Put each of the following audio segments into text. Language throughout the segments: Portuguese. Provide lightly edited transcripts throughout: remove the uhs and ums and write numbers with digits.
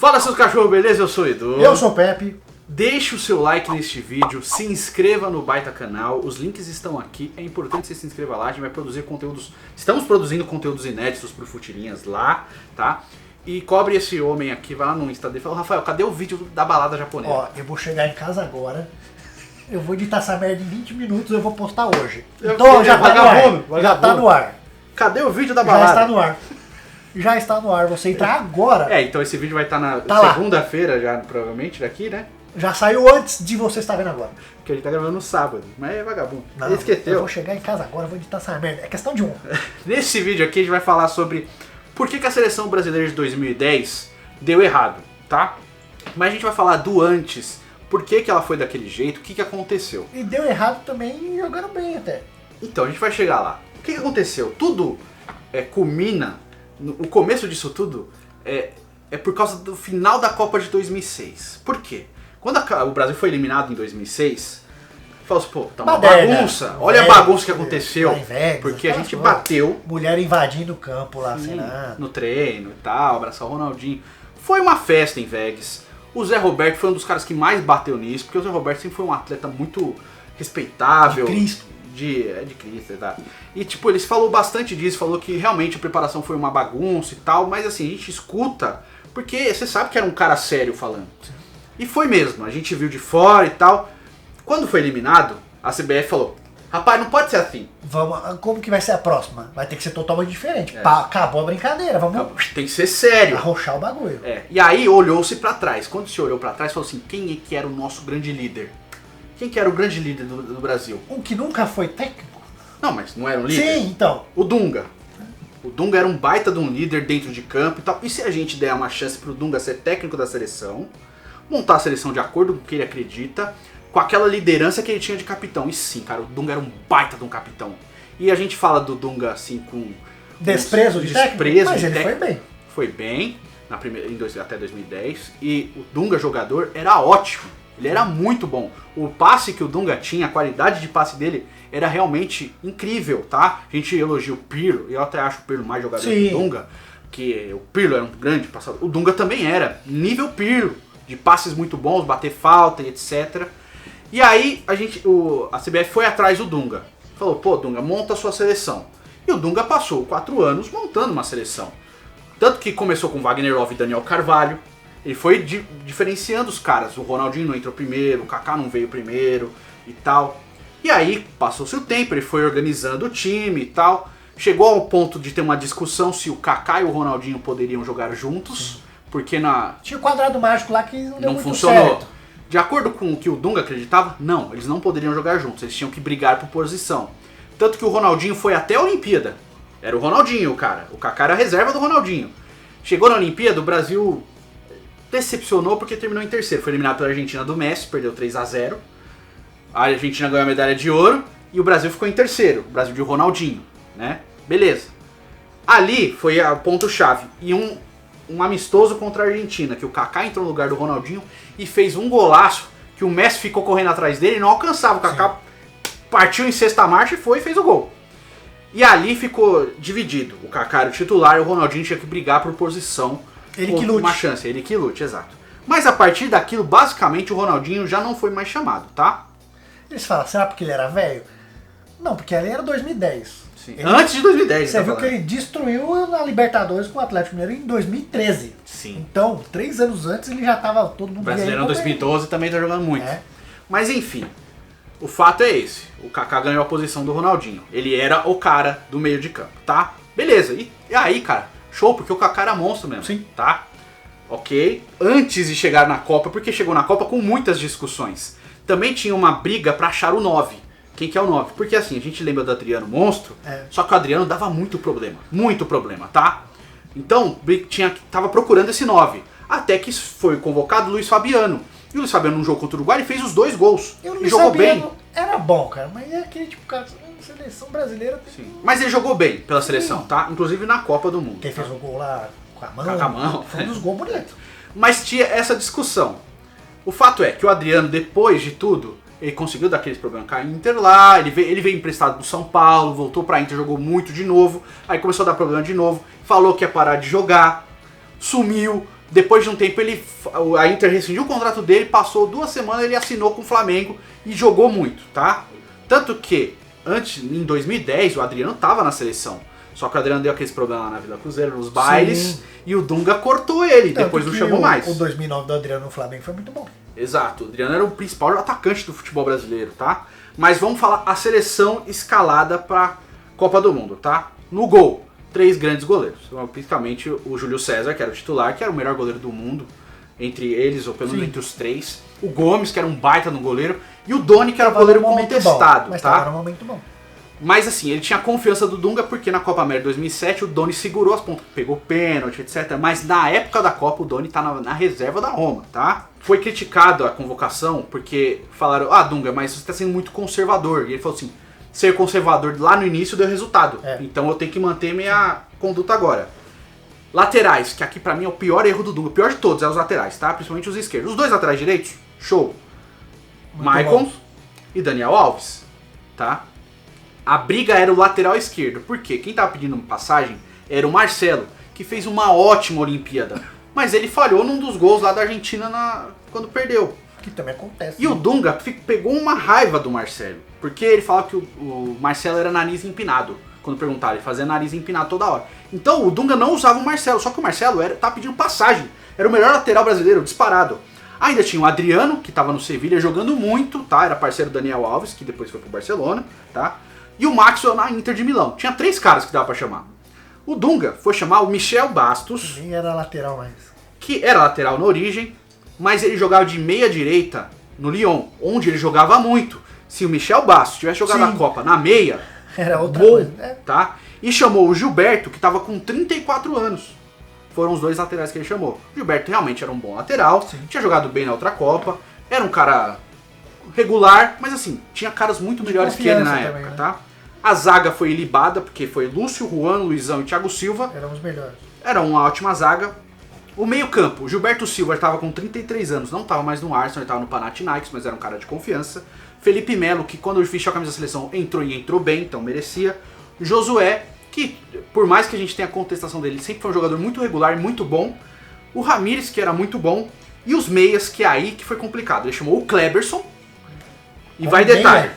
Fala seus cachorros, beleza? Eu sou o Edu. Eu sou o Pepe. Deixe o seu like neste vídeo, se inscreva no baita canal, os links estão aqui, é importante você se inscreva lá, a gente vai produzir conteúdos, estamos produzindo conteúdos inéditos pro Futirinhas lá, tá? E cobre esse homem aqui, vai lá no Insta dele e fala, Rafael, cadê o vídeo da balada japonesa? Ó, eu vou chegar em casa agora, eu vou editar essa merda em 20 minutos, eu vou postar hoje. Então já tá no ar, já tá no ar. Cadê o vídeo da balada? Já está no ar. Já está no ar, você entrar agora. É, então esse vídeo vai estar na segunda-feira já, provavelmente, daqui, né? Já saiu antes de você estar vendo agora. Porque a gente tá gravando no sábado, mas é vagabundo. Não, ele esqueceu. Eu vou chegar em casa agora, vou editar essa merda. É questão de honra. Nesse vídeo aqui a gente vai falar sobre por que a seleção brasileira de 2010 deu errado, tá? Mas a gente vai falar do antes, por que ela foi daquele jeito, o que aconteceu. E deu errado também jogando bem até. Então, a gente vai chegar lá. O que aconteceu? Tudo culmina, o começo disso tudo é por causa do final da Copa de 2006. Por quê? Quando o Brasil foi eliminado em 2006, falou assim, pô, tá uma bagunça. Olha a bagunça que aconteceu. Vegas, porque a gente bateu. Mulher invadindo o campo lá, sei lá. No treino e tal, abraçar o Ronaldinho. Foi uma festa em Vegas. O Zé Roberto foi um dos caras que mais bateu nisso, porque o Zé Roberto sempre foi um atleta muito respeitável. De Cristo. De Cristo, exato. E tipo, eles falou bastante disso, falou que realmente a preparação foi uma bagunça e tal, mas assim, a gente escuta, porque você sabe que era um cara sério falando. E foi mesmo, a gente viu de fora e tal. Quando foi eliminado, a CBF falou, rapaz, não pode ser assim. Como que vai ser a próxima? Vai ter que ser totalmente diferente. Acabou a brincadeira, vamos... Tem que ser sério. Arrochar o bagulho. E aí olhou-se pra trás. Quando se olhou pra trás, falou assim, quem é que era o nosso grande líder? Quem que era o grande líder do Brasil? Um que nunca foi técnico? Não, mas não era um líder? Sim, então. O Dunga. O Dunga era um baita de um líder dentro de campo e tal. E se a gente der uma chance pro Dunga ser técnico da seleção, montar a seleção de acordo com o que ele acredita, com aquela liderança que ele tinha de capitão. E sim, cara, o Dunga era um baita de um capitão. E a gente fala do Dunga assim com... Desprezo de técnico? Mas ele foi bem. Foi bem, até 2010. E o Dunga jogador era ótimo. Ele era muito bom. O passe que o Dunga tinha, a qualidade de passe dele era realmente incrível, tá? A gente elogia o Pirlo, e eu até acho o Pirlo mais jogador que o Dunga, que o Pirlo era um grande passador. O Dunga também era, nível Pirlo, de passes muito bons, bater falta e etc. E aí a CBF foi atrás do Dunga. Falou, pô, Dunga, monta a sua seleção. E o Dunga passou 4 anos montando uma seleção. Tanto que começou com Wagner Love e Daniel Carvalho. Ele foi diferenciando os caras. O Ronaldinho não entrou primeiro, o Kaká não veio primeiro e tal. E aí, passou-se o tempo, ele foi organizando o time e tal. Chegou ao ponto de ter uma discussão se o Kaká e o Ronaldinho poderiam jogar juntos. Porque tinha o quadrado mágico lá que não deu muito funcionou. Certo. De acordo com o que o Dunga acreditava, não, eles não poderiam jogar juntos. Eles tinham que brigar por posição. Tanto que o Ronaldinho foi até a Olimpíada. Era o Ronaldinho, o cara. O Kaká era a reserva do Ronaldinho. Chegou na Olimpíada, o Brasil... decepcionou porque terminou em terceiro. Foi eliminado pela Argentina do Messi, perdeu 3-0. A Argentina ganhou a medalha de ouro e o Brasil ficou em terceiro. O Brasil de Ronaldinho, né? Beleza. Ali foi o ponto-chave. E um amistoso contra a Argentina, que o Kaká entrou no lugar do Ronaldinho e fez um golaço que o Messi ficou correndo atrás dele e não alcançava. O Kaká partiu em sexta marcha e fez o gol. E ali ficou dividido. O Kaká era o titular e o Ronaldinho tinha que brigar por posição. Ele que lute. Uma chance, ele que lute, exato. Mas a partir daquilo, basicamente, o Ronaldinho já não foi mais chamado, tá? Eles falam, será porque ele era velho? Não, porque ali era 2010. Sim. Antes de 2010. Você viu que ele destruiu a Libertadores com o Atlético Mineiro em 2013. Sim. Então, 3 anos antes ele já tava todo mundo... O Brasileirão 2012 também tá jogando muito. É. Mas enfim, o fato é esse. O Kaká ganhou a posição do Ronaldinho. Ele era o cara do meio de campo, tá? Beleza. E aí, cara... Show, porque o Kaká era monstro mesmo, sim, tá? Ok? Antes de chegar na Copa, porque chegou na Copa com muitas discussões. Também tinha uma briga pra achar o 9. Quem que é o 9? Porque assim, a gente lembra do Adriano Monstro, só que o Adriano dava muito problema, tá? Então, tava procurando esse 9. Até que foi convocado o Luiz Fabiano. E o Luiz Fabiano, num jogo contra o Uruguai, ele fez os 2 gols. E jogou bem. Era bom, cara, mas é aquele tipo, cara... Seleção brasileira tem... Sim. Mas ele jogou bem pela seleção, tá? Inclusive na Copa do Mundo. Quem fez o gol lá com a mão? Com a mão. Foi um dos gols bonitos. Mas tinha essa discussão. O fato é que o Adriano, depois de tudo, ele conseguiu dar aqueles problemas com a Inter lá, ele veio emprestado do São Paulo, voltou pra Inter, jogou muito de novo, aí começou a dar problema de novo, falou que ia parar de jogar, sumiu, Depois de um tempo, a Inter rescindiu o contrato dele, passou 2 semanas, ele assinou com o Flamengo e jogou muito, tá? Tanto que, antes, em 2010, o Adriano tava na seleção. Só que o Adriano deu aqueles problemas lá na Vila Cruzeiro, nos bailes, sim, e o Dunga cortou ele, tanto depois não chamou mais. O 2009 do Adriano no Flamengo foi muito bom. Exato, o Adriano era o principal atacante do futebol brasileiro, tá? Mas vamos falar a seleção escalada pra Copa do Mundo, tá? No gol, 3 grandes goleiros. Principalmente o Júlio César, que era o titular, que era o melhor goleiro do mundo, entre eles, ou pelo menos entre os 3. O Gomes, que era um baita no goleiro, e o Doni, que era o goleiro contestado, bom, mas tá? tava num momento bom. Mas assim, ele tinha a confiança do Dunga porque na Copa América 2007 o Doni segurou as pontas, pegou pênalti, etc. Mas na época da Copa o Doni tá na reserva da Roma, tá? Foi criticado a convocação porque falaram, Dunga, mas você tá sendo muito conservador. E ele falou assim, ser conservador lá no início deu resultado, então eu tenho que manter minha conduta agora. Laterais, que aqui pra mim é o pior erro do Dunga, o pior de todos é os laterais, tá? Principalmente os esquerdos. Os 2 laterais direitos, show. Maicon e Daniel Alves, tá? A briga era o lateral esquerdo, porque quem tava pedindo passagem era o Marcelo, que fez uma ótima Olimpíada. Mas ele falhou num dos gols lá da Argentina quando perdeu. Que também acontece. E o Dunga pegou uma raiva do Marcelo, porque ele falava que o Marcelo era nariz empinado. Quando perguntaram, ele fazia nariz empinado toda hora. Então o Dunga não usava o Marcelo, só que o Marcelo tava pedindo passagem. Era o melhor lateral brasileiro, disparado. Ainda tinha o Adriano, que tava no Sevilha jogando muito, tá? Era parceiro do Daniel Alves, que depois foi pro Barcelona, tá? E o Maxwell na Inter de Milão. Tinha 3 caras que dava pra chamar. O Dunga foi chamar o Michel Bastos. Nem era lateral mais. Que era lateral na origem, mas ele jogava de meia direita no Lyon, onde ele jogava muito. Se o Michel Bastos tivesse jogado a Copa na meia, era outra coisa, tá? E chamou o Gilberto, que tava com 34 anos. Foram os 2 laterais que ele chamou. O Gilberto realmente era um bom lateral, tinha jogado bem na outra Copa, era um cara regular, mas assim, tinha caras muito melhores que ele na época, também, né? Tá? A zaga foi ilibada, porque foi Lúcio, Juan, Luizão e Thiago Silva. Eram os melhores. Era uma ótima zaga. O meio campo, o Gilberto Silva estava com 33 anos, não estava mais no Arsenal, ele estava no Panathinaikos, mas era um cara de confiança. Felipe Melo, que quando ele vestiu a camisa da seleção entrou bem, então merecia. Josué, que por mais que a gente tenha a contestação dele, sempre foi um jogador muito regular e muito bom. O Ramires, que era muito bom. E os meias, que é aí que foi complicado. Ele chamou o Kleberson. E vai detalhe.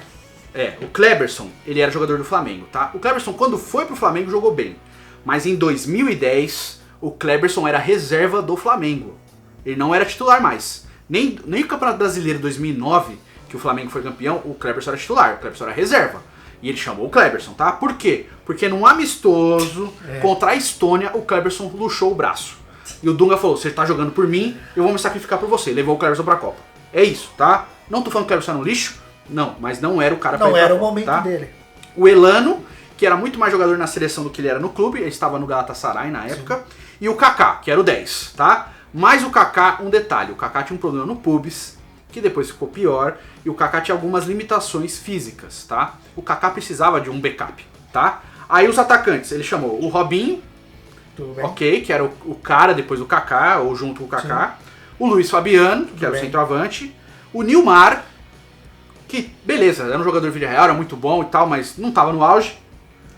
O Kleberson, ele era jogador do Flamengo, tá? O Kleberson, quando foi pro Flamengo, jogou bem. Mas em 2010, o Kleberson era reserva do Flamengo. Ele não era titular mais. Nem o Campeonato Brasileiro 2009, que o Flamengo foi campeão, o Kleberson era titular, o Kleberson era reserva. E ele chamou o Kleberson, tá? Por quê? Porque num amistoso contra a Estônia, o Kleberson luxou o braço. E o Dunga falou, você tá jogando por mim, eu vou me sacrificar por você. Levou o Kleberson pra Copa. É isso, tá? Não tô falando que o Kleberson era um lixo, não, mas não era o cara pra ir pra Não era Copa, o momento tá? dele. O Elano, que era muito mais jogador na seleção do que ele era no clube, ele estava no Galatasaray na época. Sim. E o Kaká, que era o 10, tá? Mas o Kaká, um detalhe, o Kaká tinha um problema no pubis, que depois ficou pior, e o Kaká tinha algumas limitações físicas, tá? O Kaká precisava de um backup, tá? Aí os atacantes, ele chamou o Robinho, ok, que era o cara depois do Kaká, ou junto com o Kaká. Sim. O Luiz Fabiano, que era o centroavante. O Nilmar, que, beleza, era um jogador de Villarreal, era muito bom e tal, mas não tava no auge.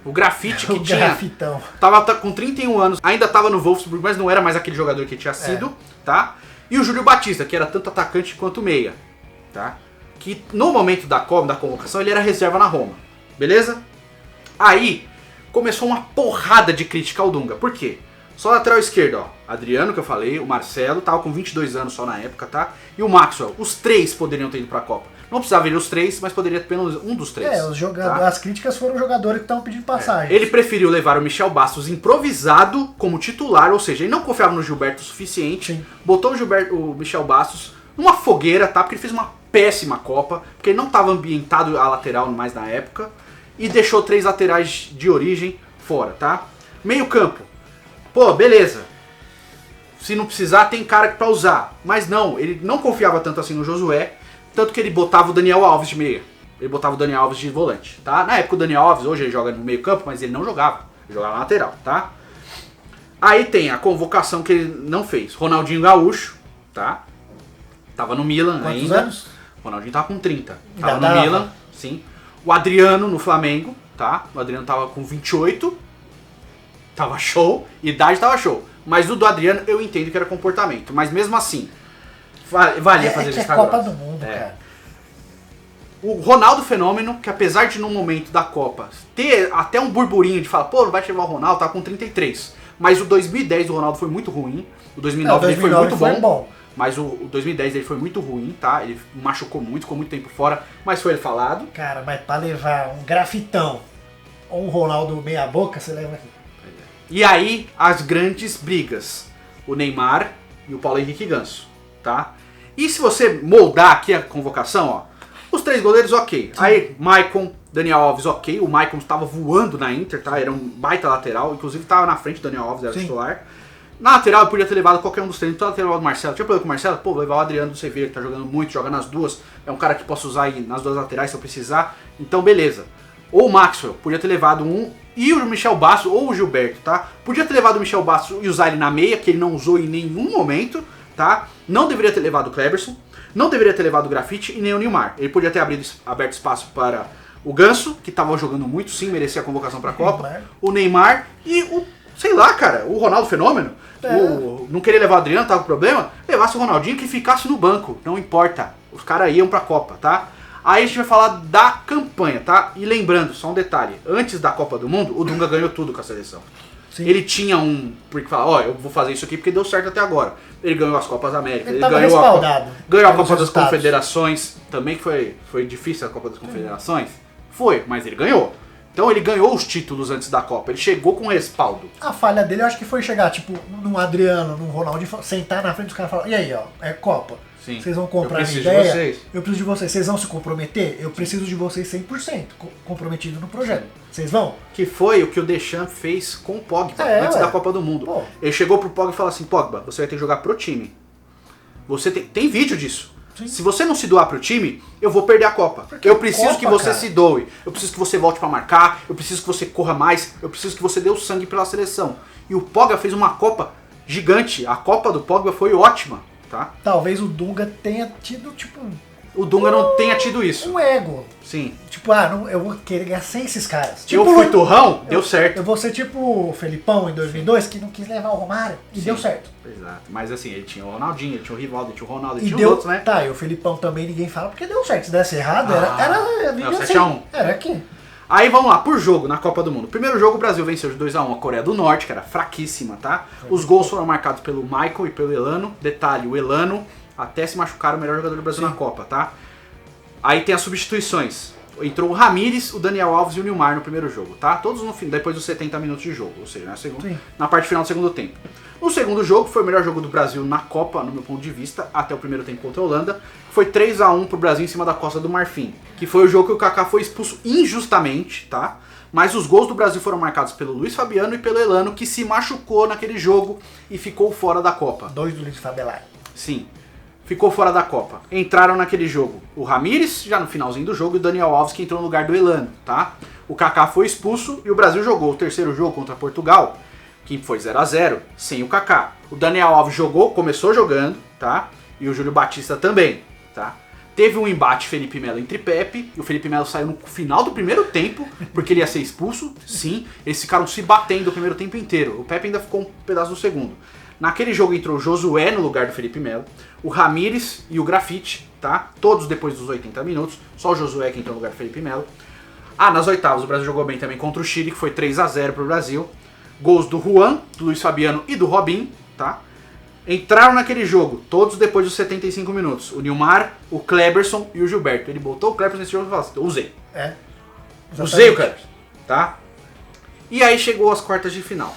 O Grafite, que tava com 31 anos, ainda tava no Wolfsburg, mas não era mais aquele jogador que tinha sido, tá? E o Júlio Batista, que era tanto atacante quanto meia, tá? Que no momento da convocação ele era reserva na Roma, beleza? Aí começou uma porrada de crítica ao Dunga, por quê? Só lateral esquerdo, ó, Adriano, que eu falei, o Marcelo, tava com 22 anos só na época, tá? E o Maxwell, os 3 poderiam ter ido pra Copa. Não precisava ir os 3, mas poderia ter pelo menos um dos 3. Tá? As críticas foram jogadores que estavam pedindo passagem. Ele preferiu levar o Michel Bastos improvisado como titular, ou seja, ele não confiava no Gilberto o suficiente, sim, botou o Michel Bastos numa fogueira, tá? Porque ele fez uma péssima Copa, porque ele não estava ambientado a lateral mais na época, e deixou 3 laterais de origem fora, tá? Meio campo. Pô, beleza. Se não precisar, tem cara pra usar. Mas não, ele não confiava tanto assim no Josué, tanto que ele botava o Daniel Alves de meia. Ele botava o Daniel Alves de volante, tá? Na época o Daniel Alves, hoje ele joga no meio campo, mas ele não jogava. Ele jogava na lateral, tá? Aí tem a convocação que ele não fez. Ronaldinho Gaúcho, tá? Tava no Milan. Quantos ainda. anos? Ronaldinho tava com 30. Tava no Milan, sim. O Adriano no Flamengo, tá? O Adriano tava com 28. Tava show. Idade tava show. Mas o do Adriano eu entendo que era comportamento. Mas mesmo assim, valia fazer isso. É Copa do Mundo, cara. O Ronaldo Fenômeno, que apesar de num momento da Copa ter até um burburinho de falar, pô, não vai chamar o Ronaldo, tá com 33. Mas o 2010 do Ronaldo foi muito ruim. O 2009 dele foi muito bom. Mas o 2010 dele foi muito ruim, tá? Ele machucou muito, ficou muito tempo fora, mas foi ele falado. Cara, mas pra levar um grafitão ou um Ronaldo meia boca, você leva aqui. E aí, as grandes brigas. O Neymar e o Paulo Henrique Ganso, tá? E se você moldar aqui a convocação, ó. Os 3 goleiros, ok. Sim. Aí, Maicon, Daniel Alves, ok. O Maicon estava voando na Inter, tá? Era um baita lateral. Inclusive, estava na frente do Daniel Alves, era titular. Na lateral, eu podia ter levado qualquer um dos 3. Então, eu ter levado o Marcelo. Tinha problema com o Marcelo? Pô, vou levar o Adriano do Sevilla, que tá jogando muito, joga nas duas. É um cara que posso usar aí nas duas laterais se eu precisar. Então, beleza. Ou o Maxwell, podia ter levado um. E o Michel Basso, ou o Gilberto, tá? Podia ter levado o Michel Basso e usar ele na meia, que ele não usou em nenhum momento, tá? Não deveria ter levado o Kleberson. Não deveria ter levado o Grafite e nem o Neymar. Ele podia ter aberto espaço para o Ganso, que estava jogando muito, sim, merecia a convocação para a Copa. O Neymar e o, sei lá, cara, o Ronaldo Fenômeno. Não queria levar o Adriano, tava com problema. Levasse o Ronaldinho que ficasse no banco, não importa. Os caras iam para a Copa, tá? Aí a gente vai falar da campanha, tá? E lembrando, só um detalhe. Antes da Copa do Mundo, o Dunga ganhou tudo com a seleção. Sim. Ele tinha porque fala, ó, eu vou fazer isso aqui porque deu certo até agora. Ele ganhou as Copas América, ele ganhou a Copa das Confederações, também que foi difícil a Copa das Confederações. Foi, mas ele ganhou. Então ele ganhou os títulos antes da Copa, ele chegou com respaldo. A falha dele eu acho que foi chegar, tipo, num Adriano, num Ronaldo, sentar na frente dos caras e falar, e aí, ó, é Copa. Sim. Vocês vão comprar minha ideia? Eu preciso de vocês. Vocês vão se comprometer? Eu preciso de vocês 100% comprometido no projeto. Vocês vão? Que foi o que o Deschamps fez com o Pogba antes da Copa do Mundo. Pô. Ele chegou pro Pogba e falou assim, Pogba, você vai ter que jogar pro time. Você tem vídeo disso. Sim. Se você não se doar pro time, eu vou perder a Copa. Porque eu preciso Copa, que você se doe. Eu preciso que você volte pra marcar. Eu preciso que você corra mais. Eu preciso que você dê o sangue pela seleção. E o Pogba fez uma Copa gigante. A Copa do Pogba foi ótima. Tá? Talvez o Dunga tenha tido, tipo... O Dunga não tenha tido isso. Um ego. Sim. Tipo, não, eu vou querer ganhar sem esses caras. Tipo, eu fui turrão, deu certo. Eu vou ser tipo o Felipão em 2002, que não quis levar o Romário, e deu certo. Exato. Mas assim, ele tinha o Ronaldinho, ele tinha o Rivaldo, ele tinha o Ronaldo, ele tinha os outros, né? Tá, e o Felipão também ninguém fala porque deu certo. Se desse errado, era 7-1. Era aqui. Aí vamos lá, por jogo na Copa do Mundo. Primeiro jogo, o Brasil venceu de 2-1 a Coreia do Norte, que era fraquíssima, tá? Os gols foram marcados pelo Maicon e pelo Elano. Detalhe, o Elano até se machucaram, o melhor jogador do Brasil na Copa, tá? Aí tem as substituições. Entrou o Ramires, o Daniel Alves e o Neymar no primeiro jogo, tá? Todos no fim, depois dos 70 minutos de jogo, ou seja, na parte final do segundo tempo. No segundo jogo, foi o melhor jogo do Brasil na Copa, no meu ponto de vista, até o primeiro tempo contra a Holanda. Foi 3-1 pro Brasil em cima da Costa do Marfim, que foi o jogo que o Kaká foi expulso injustamente, tá? Mas os gols do Brasil foram marcados pelo Luiz Fabiano e pelo Elano, que se machucou naquele jogo e ficou fora da Copa. 2 do Luiz Fabiano. Sim. Ficou fora da Copa. Entraram naquele jogo o Ramires, já no finalzinho do jogo, e o Daniel Alves, que entrou no lugar do Elano, tá? O Kaká foi expulso e o Brasil jogou o terceiro jogo contra Portugal, que foi 0-0, sem o Kaká. O Daniel Alves jogou, começou jogando, tá? E o Júlio Batista também, tá? Teve um embate Felipe Melo entre Pepe, e o Felipe Melo saiu no final do primeiro tempo, porque ele ia ser expulso, sim. Eles ficaram se batendo o primeiro tempo inteiro. O Pepe ainda ficou um pedaço do segundo. Naquele jogo entrou o Josué no lugar do Felipe Melo, o Ramires e o Grafite, tá? Todos depois dos 80 minutos, só o Josué que entrou no lugar do Felipe Melo. Nas oitavas o Brasil jogou bem também contra o Chile, que foi 3-0 pro Brasil. Gols do Juan, do Luiz Fabiano e do Robinho, tá? Entraram naquele jogo, todos depois dos 75 minutos. O Neymar, o Kleberson e o Gilberto. Ele botou o Kleberson nesse jogo e falou assim, usei. Usei o Kleberson, tá? E aí chegou as quartas de final.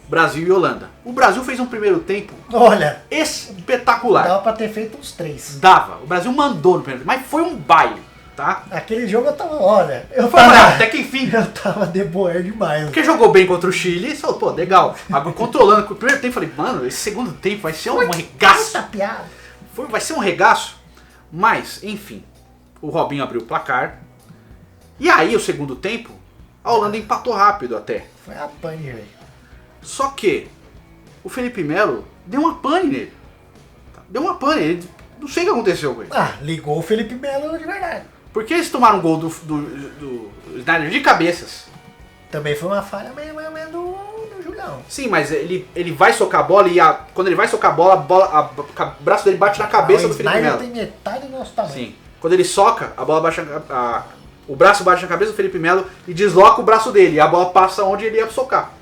Brasil e Holanda. O Brasil fez um primeiro tempo, olha, espetacular. Dava pra ter feito uns 3. Dava. O Brasil mandou no primeiro tempo, mas foi um baile, tá? Aquele jogo eu tava, olha... até que enfim. Eu tava de boa demais. Porque jogou bem contra o Chile e falou, pô, legal. Agora controlando o primeiro tempo, falei, mano, esse segundo tempo vai ser um regaço. Vai ser um regaço. Mas, enfim, o Robinho abriu o placar. E aí, o segundo tempo, a Holanda empatou rápido até. Foi a pane, velho. Só que o Felipe Melo deu uma pane nele. Deu uma pane. Ele, não sei o que aconteceu com ele. Ligou o Felipe Melo de verdade. Porque eles tomaram um gol do Snyder de cabeças. Também foi uma falha meio do Julião. Não. Sim, mas ele vai socar a bola e quando ele vai socar a bola, o braço dele bate na cabeça do Felipe Melo. O Snyder tem metade do nosso tamanho. Sim. Quando ele soca, a bola bate o braço bate na cabeça do Felipe Melo e desloca o braço dele. E a bola passa onde ele ia socar.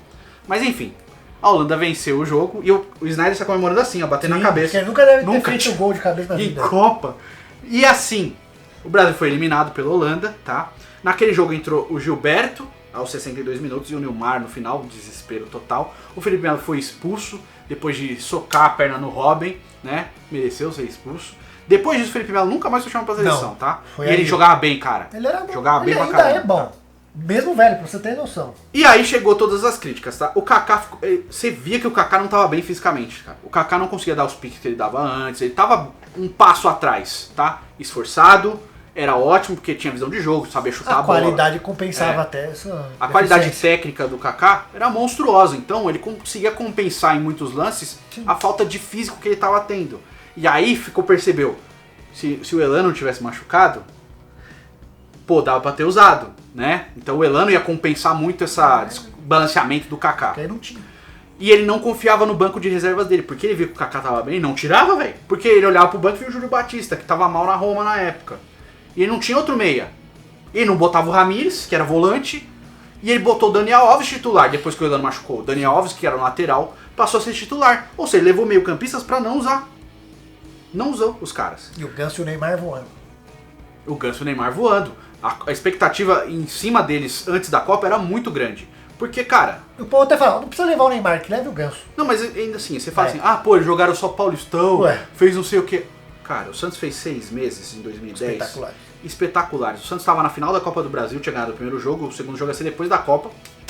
Mas enfim, a Holanda venceu o jogo e o Snyder está comemorando assim, ó, batendo na cabeça. Porque ele nunca deve ter feito gol de cabeça na vida. Em Copa. E assim, o Brasil foi eliminado pela Holanda, tá? Naquele jogo entrou o Gilberto aos 62 minutos e o Nilmar no final, desespero total. O Felipe Melo foi expulso depois de socar a perna no Robin, né? Mereceu ser expulso. Depois disso, o Felipe Melo nunca mais foi chamado pra seleção, tá? E ele jogava bem, cara. Ele era bom. Jogava bem pra caramba. caramba. Ele ainda é bom. Mesmo velho, pra você ter noção. E aí chegou todas as críticas, tá? O Kaká, você via que o Kaká não tava bem fisicamente, cara. O Kaká não conseguia dar os piques que ele dava antes, ele tava um passo atrás, tá? Esforçado, era ótimo porque tinha visão de jogo, sabia chutar a bola. A qualidade compensava até essa A qualidade técnica do Kaká era monstruosa, então ele conseguia compensar em muitos lances a falta de físico que ele tava tendo. E aí percebeu, se o Elano não tivesse machucado, pô, dava pra ter usado, né? Então o Elano ia compensar muito esse balanceamento do Kaká. Porque aí não tinha. E ele não confiava no banco de reservas dele, porque ele viu que o Kaká tava bem, não tirava, velho. Porque ele olhava pro banco e viu o Júlio Batista, que tava mal na Roma na época. E ele não tinha outro meia. Ele não botava o Ramires, que era volante, e ele botou o Daniel Alves titular, depois que o Elano machucou. O Daniel Alves, que era o lateral, passou a ser titular. Ou seja, ele levou meio campistas pra não usar. Não usou os caras. E o Ganso e o Neymar voando. O Ganso e o Neymar voando. A expectativa em cima deles antes da Copa era muito grande. Porque, cara... O povo até fala, não precisa levar o Neymar, que leve o Ganso. Não, mas ainda assim, você fala assim, pô, eles jogaram só Paulistão, fez não sei o quê. Cara, o Santos fez 6 meses em 2010. Espetaculares. O Santos estava na final da Copa do Brasil, tinha ganhado o primeiro jogo, o segundo jogo ia ser depois da Copa,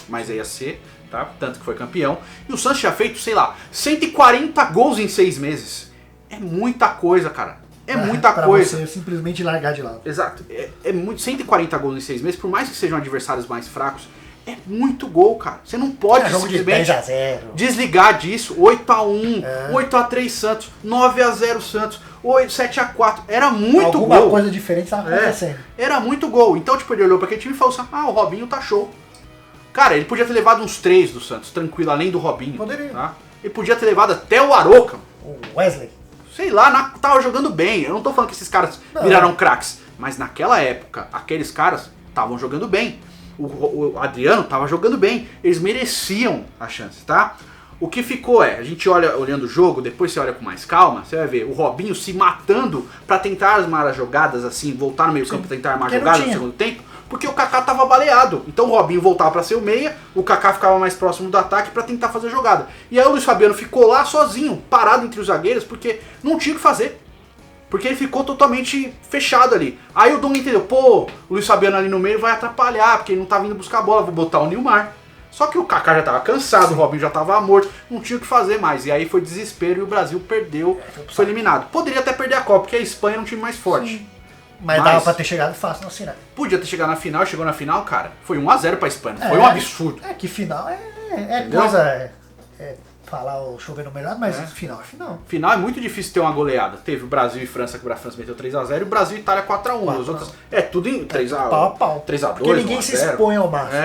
mas ia ser, tá? Tanto que foi campeão. E o Santos tinha feito, sei lá, 140 gols em 6 meses. É muita coisa, cara. É muita coisa. Você simplesmente largar de lado. Exato. É muito, 140 gols em 6 meses, por mais que sejam adversários mais fracos, é muito gol, cara. Você não pode simplesmente desligar disso. 8-1, 8-3 Santos, 9-0 Santos, 7-4. Era muito gol. Alguma coisa diferente estava acontecendo. Era muito gol. Então, tipo, ele olhou pra aquele time e falou assim, o Robinho tá show. Cara, ele podia ter levado uns 3 do Santos, tranquilo, além do Robinho. Poderia. Tá? Ele podia ter levado até o Aroca. O Wesley. Sei lá, tava jogando bem. Eu não tô falando que esses caras viraram craques. Mas naquela época, aqueles caras estavam jogando bem. O Adriano tava jogando bem. Eles mereciam a chance, tá? O que ficou a gente olhando o jogo, depois você olha com mais calma, você vai ver o Robinho se matando pra tentar armar as jogadas assim, voltar no meio campo, tentar armar jogadas no segundo tempo, porque o Kaká tava baleado. Então o Robinho voltava pra ser o meia, o Kaká ficava mais próximo do ataque pra tentar fazer jogada. E aí o Luiz Fabiano ficou lá sozinho, parado entre os zagueiros, porque não tinha o que fazer. Porque ele ficou totalmente fechado ali. Aí o Dunga entendeu, o Luiz Fabiano ali no meio vai atrapalhar, porque ele não tá vindo buscar a bola, vou botar o Nilmar. Só que o Kaká já tava cansado, o Robinho já tava morto, não tinha o que fazer mais. E aí foi desespero e o Brasil perdeu, foi eliminado. Poderia até perder a Copa, porque a Espanha era um time mais forte. Sim. Mas dava pra ter chegado fácil na final. Podia ter chegado na final, chegou na final, cara. Foi 1-0 pra Espanha, foi um absurdo. Que final é coisa... falar o chovendo melhor, mas final é final. Final é muito difícil ter uma goleada. Teve o Brasil e França, que a França meteu 3-0, e o Brasil e Itália 4-1. Os outros, tudo em 3-1. Pau a pau. 3-2, porque ninguém se expõe ao máximo.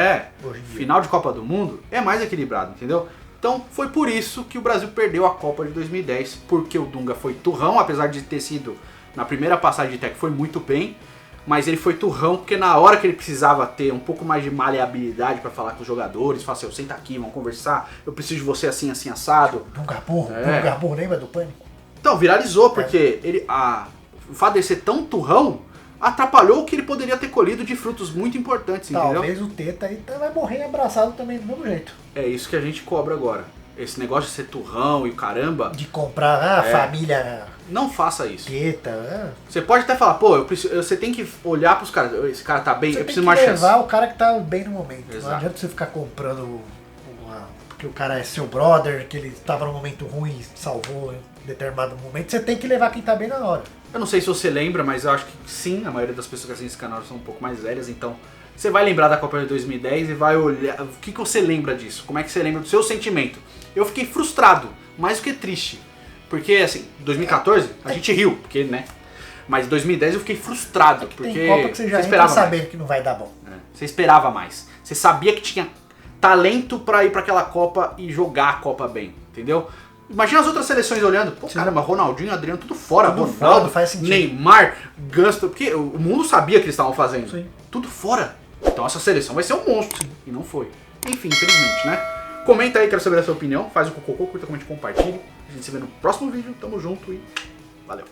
Final de Copa do Mundo é mais equilibrado, entendeu? Então foi por isso que o Brasil perdeu a Copa de 2010, porque o Dunga foi turrão, apesar de ter sido, na primeira passagem de técnico, foi muito bem. Mas ele foi turrão porque na hora que ele precisava ter um pouco mais de maleabilidade pra falar com os jogadores, falar assim, senta aqui, vamos conversar, eu preciso de você assim, assim, assado. Dunga burro, lembra do Pânico? Então, viralizou, porque o fato dele ser tão turrão atrapalhou o que ele poderia ter colhido de frutos muito importantes, entendeu? Talvez o Teta aí vai morrer abraçado também do mesmo jeito. É isso que a gente cobra agora. Esse negócio de ser turrão e o caramba... De comprar família... Não faça isso. Teta, Você pode até falar, você tem que olhar pros caras, esse cara tá bem, eu preciso de uma chance. Você tem que levar o cara que tá bem no momento. Exato. Não adianta você ficar comprando porque o cara é seu brother, que ele tava num momento ruim e salvou em determinado momento. Você tem que levar quem tá bem na hora. Eu não sei se você lembra, mas eu acho que sim, a maioria das pessoas que assistem esse canal são um pouco mais velhas, então você vai lembrar da Copa de 2010 e vai olhar, o que você lembra disso? Como é que você lembra do seu sentimento? Eu fiquei frustrado, mais do que triste. Porque, assim, 2014, a gente riu, porque, né? Mas 2010 eu fiquei frustrado, porque tem Copa que você já esperava sabendo que não vai dar bom. Você esperava mais. Você sabia que tinha talento pra ir pra aquela Copa e jogar a Copa bem, entendeu? Imagina as outras seleções olhando, pô, caramba, Ronaldinho, Adriano, tudo fora, Tudo Ronaldo, fora, não faz sentido. Neymar, Gusto, porque o mundo sabia que eles estavam fazendo. Sim. Tudo fora. Então essa seleção vai ser um monstro. E não foi. Enfim, infelizmente, né? Comenta aí, quero saber a sua opinião. Faz o cocô, curta, comente, compartilhe. A gente se vê no próximo vídeo. Tamo junto e valeu.